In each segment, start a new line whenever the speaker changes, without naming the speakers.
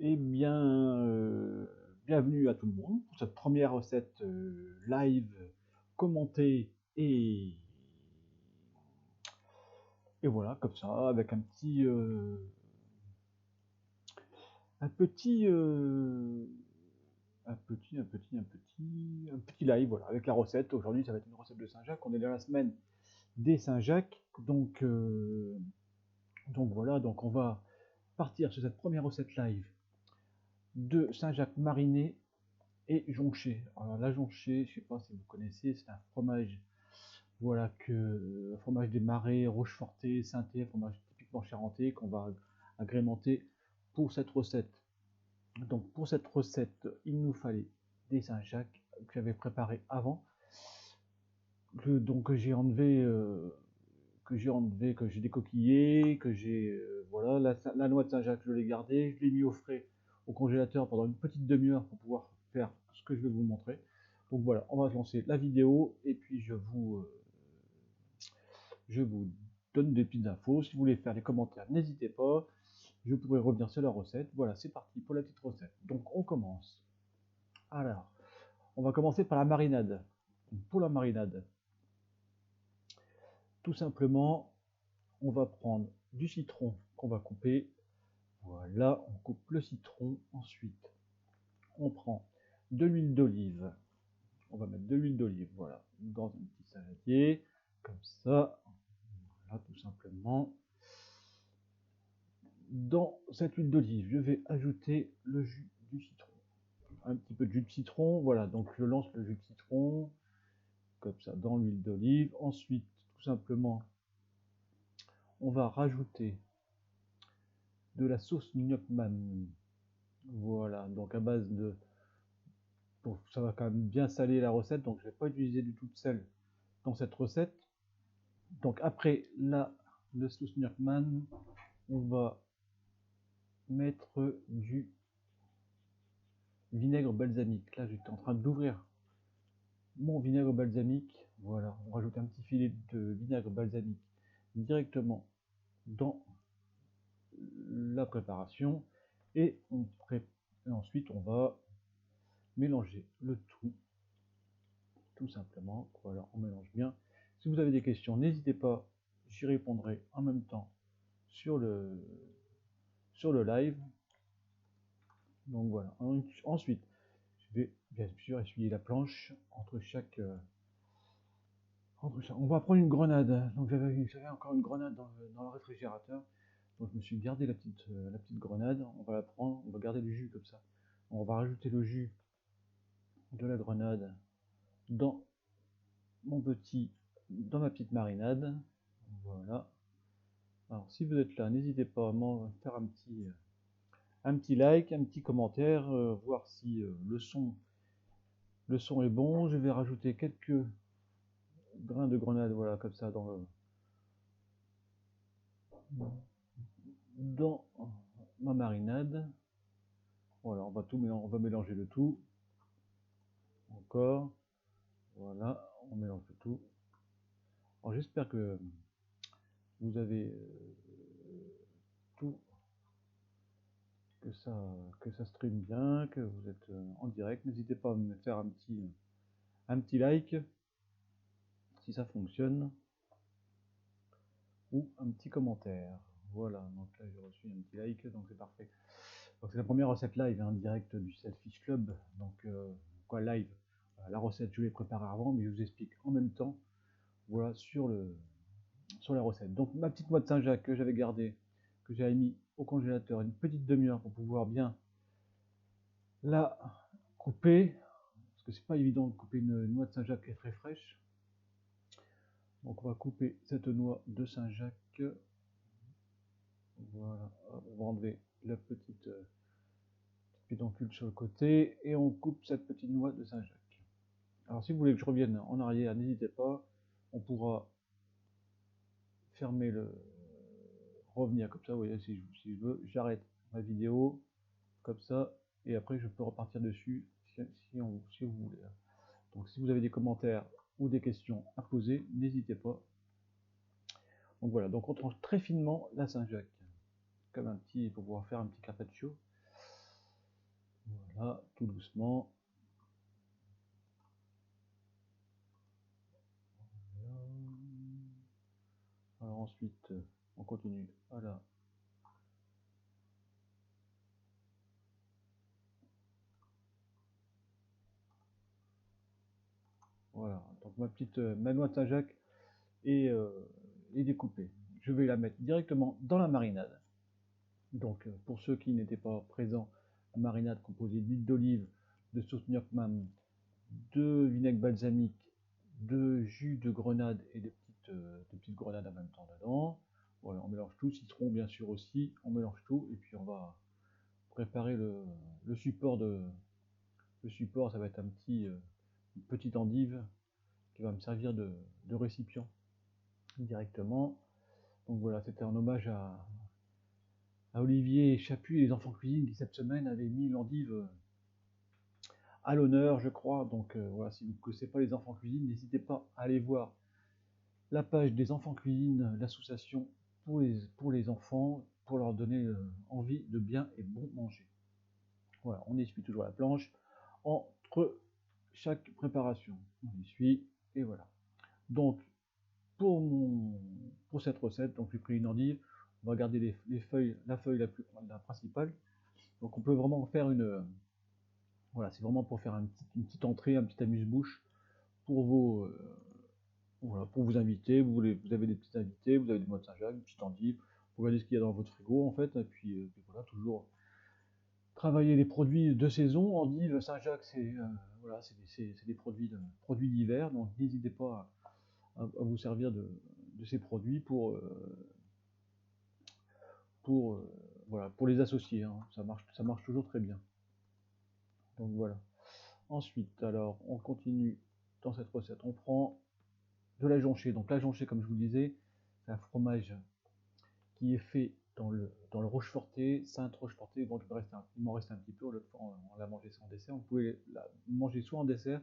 Eh bien, bienvenue à tout le monde pour cette première recette live commentée et voilà, comme ça, avec un petit, un petit live, voilà, avec la recette. Aujourd'hui, ça va être une recette de Saint-Jacques. On est dans la semaine des Saint-Jacques, donc voilà, donc on va partir sur cette première recette live de Saint-Jacques mariné et jonché. Alors la jonché, je sais pas si vous connaissez, c'est un fromage, voilà, un fromage des Marais, Rocheforté, Sainté, un fromage typiquement charentais qu'on va agrémenter pour cette recette. Donc pour cette recette, il nous fallait des Saint-Jacques que j'avais préparé avant, que j'ai enlevé, que j'ai décoquillé, voilà, la noix de Saint-Jacques, je l'ai gardée, je l'ai mis au frais au congélateur pendant une petite demi-heure pour pouvoir faire ce que je vais vous montrer. Donc voilà, on va lancer la vidéo et puis je vous donne des petites infos. Si vous voulez faire les commentaires, n'hésitez pas. Je pourrai revenir sur la recette. Voilà, c'est parti pour la petite recette. Donc on commence. Alors, on va commencer par la marinade. Pour la marinade, tout simplement, on va prendre du citron qu'on va couper. Voilà, on coupe le citron. Ensuite, on prend de l'huile d'olive. On va mettre de l'huile d'olive, voilà, dans un petit saladier, comme ça. Voilà, tout simplement. Dans cette huile d'olive, je vais ajouter le jus du citron. Un petit peu de jus de citron, voilà, donc je lance le jus de citron, comme ça, dans l'huile d'olive. Ensuite, tout simplement, on va rajouter de la sauce gnocchman. Voilà, donc à base de... Bon, ça va quand même bien saler la recette, donc je ne vais pas utiliser du tout de sel dans cette recette. Donc après la sauce gnocchman, on va mettre du vinaigre balsamique. Là, j'étais en train d'ouvrir mon vinaigre balsamique. Voilà, on rajoute un petit filet de vinaigre balsamique directement dans la préparation et ensuite on va mélanger le tout simplement. Voilà, on mélange bien. Si vous avez des questions, n'hésitez pas, j'y répondrai en même temps sur le live. Donc voilà. Ensuite, je vais bien sûr essuyer la planche entre chaque. On va prendre une grenade. Donc j'avais encore une grenade dans le réfrigérateur. Donc je me suis gardé la petite grenade. On va la prendre, on va garder le jus comme ça. On va rajouter le jus de la grenade dans dans ma petite marinade. Voilà. Alors si vous êtes là, n'hésitez pas à m'en faire un petit like, un petit commentaire, voir si le son est bon. Je vais rajouter quelques grains de grenade, voilà, comme ça dans ma marinade. Voilà, on va mélanger le tout. Encore. Voilà, on mélange le tout. Alors j'espère que vous avez tout, que ça stream bien, que vous êtes en direct. N'hésitez pas à me faire un petit like si ça fonctionne ou un petit commentaire. Voilà, donc là j'ai reçu un petit like, donc c'est parfait. Donc c'est la première recette live en direct du Selfish Club. Donc quoi live, la recette je l'ai préparée avant, mais je vous explique en même temps, voilà, sur la recette. Donc ma petite noix de Saint-Jacques que j'avais gardée, que j'avais mis au congélateur une petite demi-heure pour pouvoir bien la couper, parce que c'est pas évident de couper une noix de Saint-Jacques qui est très fraîche. Donc on va couper cette noix de Saint-Jacques. Voilà, on va enlever la petite pédoncule sur le côté et on coupe cette petite noix de Saint-Jacques. Alors si vous voulez que je revienne en arrière, n'hésitez pas, on pourra fermer revenir comme ça, vous voyez, si je veux, j'arrête ma vidéo comme ça et après je peux repartir dessus si vous voulez. Donc si vous avez des commentaires ou des questions à poser, n'hésitez pas. Donc voilà, on tranche très finement la Saint-Jacques, comme pour pouvoir faire un petit carpaccio. Voilà, tout doucement. Alors ensuite, on continue. Voilà. Voilà. Donc ma petite ma noix de Saint-Jacques est, découpée. Je vais la mettre directement dans la marinade. Donc pour ceux qui n'étaient pas présents, la marinade composée d'huile d'olive, de sauce gnocchman, de vinaigre balsamique, de jus de grenade et des petites grenades en même temps dedans. Voilà, on mélange tout, citron bien sûr aussi, on mélange tout et puis on va préparer le support le support. Ça va être une petite endive qui va me servir de récipient directement. Donc voilà, c'était en hommage à Olivier Chaput et les enfants cuisine qui cette semaine avaient mis l'endive à l'honneur, je crois. Donc voilà, si vous ne connaissez pas les enfants cuisine, n'hésitez pas à aller voir la page des enfants cuisine, l'association pour les enfants, pour leur donner envie de bien et bon manger. Voilà, on essuie toujours la planche entre chaque préparation. On essuie et voilà. Donc pour cette recette, donc j'ai pris une endive, on va garder les feuilles, la feuille la principale. Donc on peut vraiment faire voilà, c'est vraiment pour faire une petite entrée, un petit amuse-bouche pour voilà, pour vous inviter. Vous avez des petits invités, vous avez des noix de Saint-Jacques, une petite endive, vous regardez ce qu'il y a dans votre frigo en fait, et puis voilà, toujours travailler les produits de saison. Endive, Saint-Jacques, c'est voilà, c'est des produits d'hiver, donc n'hésitez pas à vous servir de ces produits pour, voilà, pour les associer, hein. Ça marche toujours très bien. Donc voilà. Ensuite, alors, on continue dans cette recette. On prend de la jonchée. Donc la jonchée, comme je vous le disais, c'est un fromage qui est fait dans le Rocheforté, Sainte Rocheforté. Bon, il m'en reste un petit peu. L'autre fois, on l'a mangé sans dessert. Vous pouvez la manger soit en dessert,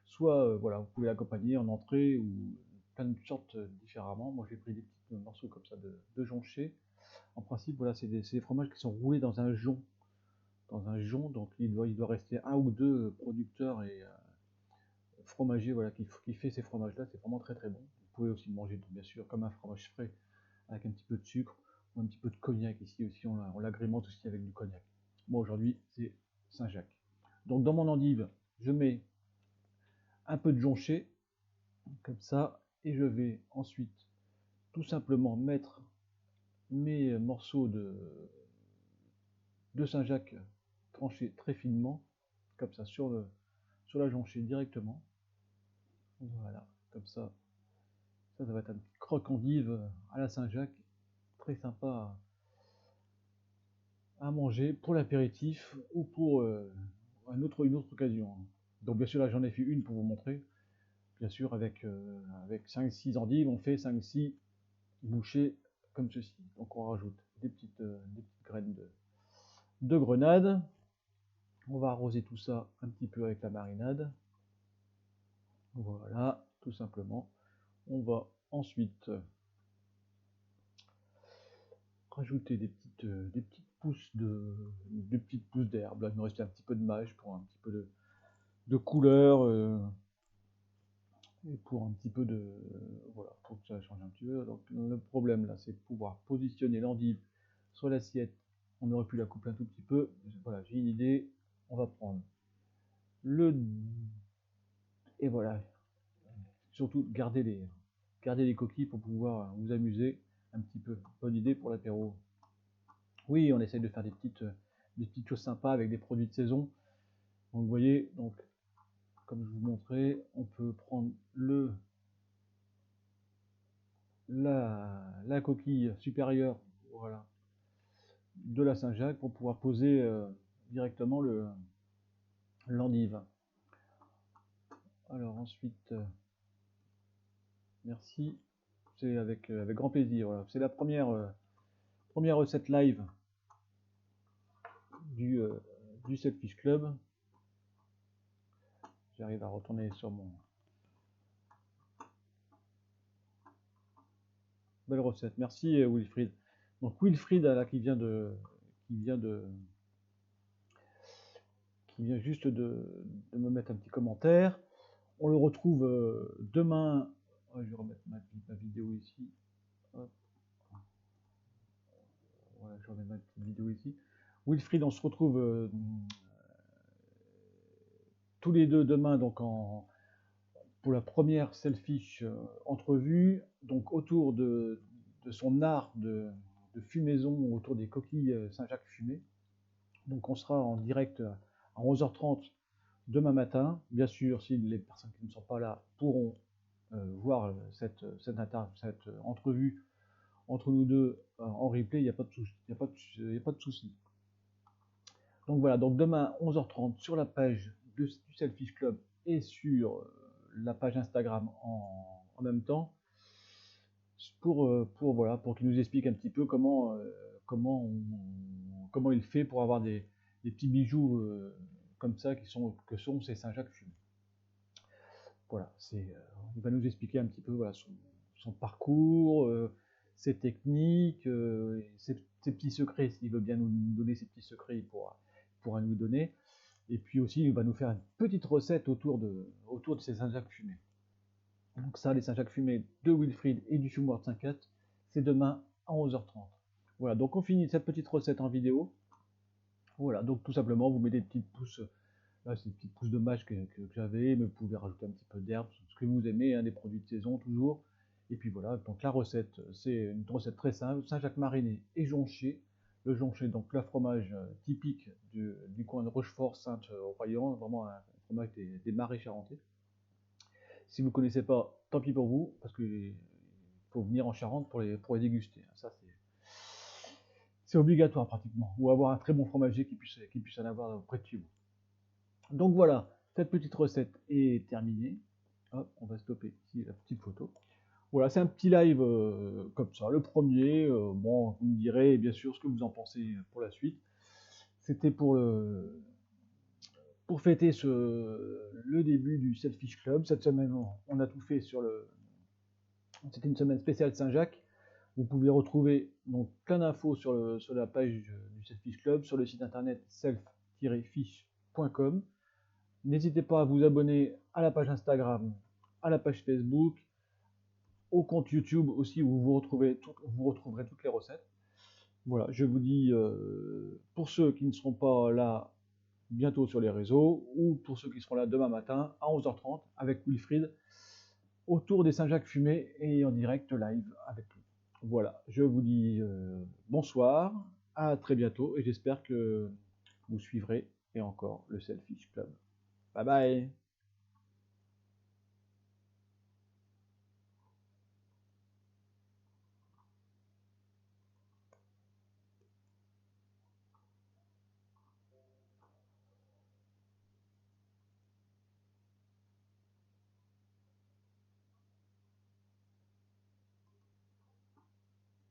soit voilà, vous pouvez l'accompagner en entrée ou plein de sortes différemment. Moi, j'ai pris des petits morceaux comme ça de jonchée. En principe, voilà, c'est des fromages qui sont roulés dans un jonc. Donc il doit rester un ou deux producteurs et fromagers voilà, qui fait ces fromages-là. C'est vraiment très très bon. Vous pouvez aussi le manger, bien sûr, comme un fromage frais avec un petit peu de sucre ou un petit peu de cognac. Ici aussi, on l'agrémente aussi avec du cognac. Moi, aujourd'hui, c'est Saint-Jacques. Donc, dans mon endive, je mets un peu de jonchée, comme ça, et je vais ensuite tout simplement mettre mes morceaux de Saint-Jacques tranchés très finement, comme ça, sur la jonchée directement. Voilà, comme ça va être un petit croque endive à la Saint-Jacques, très sympa à manger pour l'apéritif ou pour une autre occasion. Donc bien sûr là j'en ai fait une pour vous montrer. Bien sûr avec 5-6 endives, on fait 5-6 bouchées comme ceci. Donc on rajoute des petites graines de grenade. On va arroser tout ça un petit peu avec la marinade. Voilà, tout simplement. On va ensuite rajouter des petites pousses d'herbe. Là, il me restait un petit peu de mâche pour un petit peu de couleur et pour un petit peu voilà, pour que ça change un petit peu. Donc le problème là, c'est de pouvoir positionner l'endive sur l'assiette. On aurait pu la couper un tout petit peu. Voilà, j'ai une idée. On va prendre le et voilà. Surtout garder les coquilles pour pouvoir vous amuser un petit peu. Bonne idée pour l'apéro. Oui, on essaye de faire des petites choses sympas avec des produits de saison. Donc vous voyez, donc comme je vous montrais, on peut prendre la coquille supérieure, voilà, de la Saint-Jacques pour pouvoir poser directement l'endive. Alors ensuite, merci, c'est avec grand plaisir. Voilà. C'est la première recette live du Selfish Club. J'arrive à retourner sur mon belle recette. Merci Wilfried. Donc Wilfried là, qui vient de qui vient juste de me mettre un petit commentaire. On le retrouve demain. Je vais remettre ma vidéo ici. Hop. Voilà, je remets ma petite vidéo ici. Wilfried, on se retrouve tous les deux demain donc pour la première Selfish entrevue, donc autour de son art de fumaison, autour des coquilles Saint-Jacques fumées. Donc on sera en direct à 11h30 demain matin. Bien sûr, si les personnes qui ne sont pas là pourront voir cette entrevue entre nous deux en replay, il n'y a pas de souci. Donc voilà, donc demain 11h30 sur la page du Selfish Club et sur la page Instagram en même temps pour qu'il nous explique un petit peu comment il fait pour avoir des petits bijoux comme ça que sont ces Saint-Jacques fumés. Voilà, il va nous expliquer un petit peu voilà, son parcours, ses techniques, ses petits secrets. S'il veut bien nous donner ses petits secrets, il pourra nous donner. Et puis aussi, il va nous faire une petite recette autour de ces Saint-Jacques fumés. Donc ça, les Saint-Jacques fumés de Wilfried et du Fumoir de 5-4, c'est demain à 11h30. Voilà, donc on finit cette petite recette en vidéo. Voilà, donc tout simplement, vous mettez des petites pousses. Là, c'est des petites pousses de mâche que j'avais, mais vous pouvez rajouter un petit peu d'herbe, ce que vous aimez, hein, des produits de saison toujours. Et puis voilà, donc la recette, c'est une recette très simple, Saint-Jacques mariné et jonché. Le jonché, donc le fromage typique du coin de Rochefort, Sainte-Royan, vraiment un fromage des marais charentais. Si vous ne connaissez pas, tant pis pour vous, parce qu'il faut venir en Charente pour les déguster. Ça, c'est obligatoire pratiquement, ou avoir un très bon fromager qui puisse en avoir près de chez vous. Donc voilà, cette petite recette est terminée. Hop, on va stopper ici la petite photo. Voilà, c'est un petit live comme ça, le premier. Bon, vous me direz bien sûr ce que vous en pensez pour la suite. C'était pour fêter le début du Selfish Club. Cette semaine, on a tout fait C'était une semaine spéciale Saint-Jacques. Vous pouvez retrouver donc plein d'infos sur la page du Selfish Club, sur le site internet self-fish.com. N'hésitez pas à vous abonner à la page Instagram, à la page Facebook, au compte YouTube aussi où vous retrouverez toutes les recettes. Voilà, je vous dis, pour ceux qui ne seront pas là bientôt sur les réseaux, ou pour ceux qui seront là demain matin à 11h30 avec Wilfried, autour des Saint-Jacques fumés et en direct live avec lui. Voilà, je vous dis bonsoir, à très bientôt et j'espère que vous suivrez et encore le Selfish Club. Bye bye.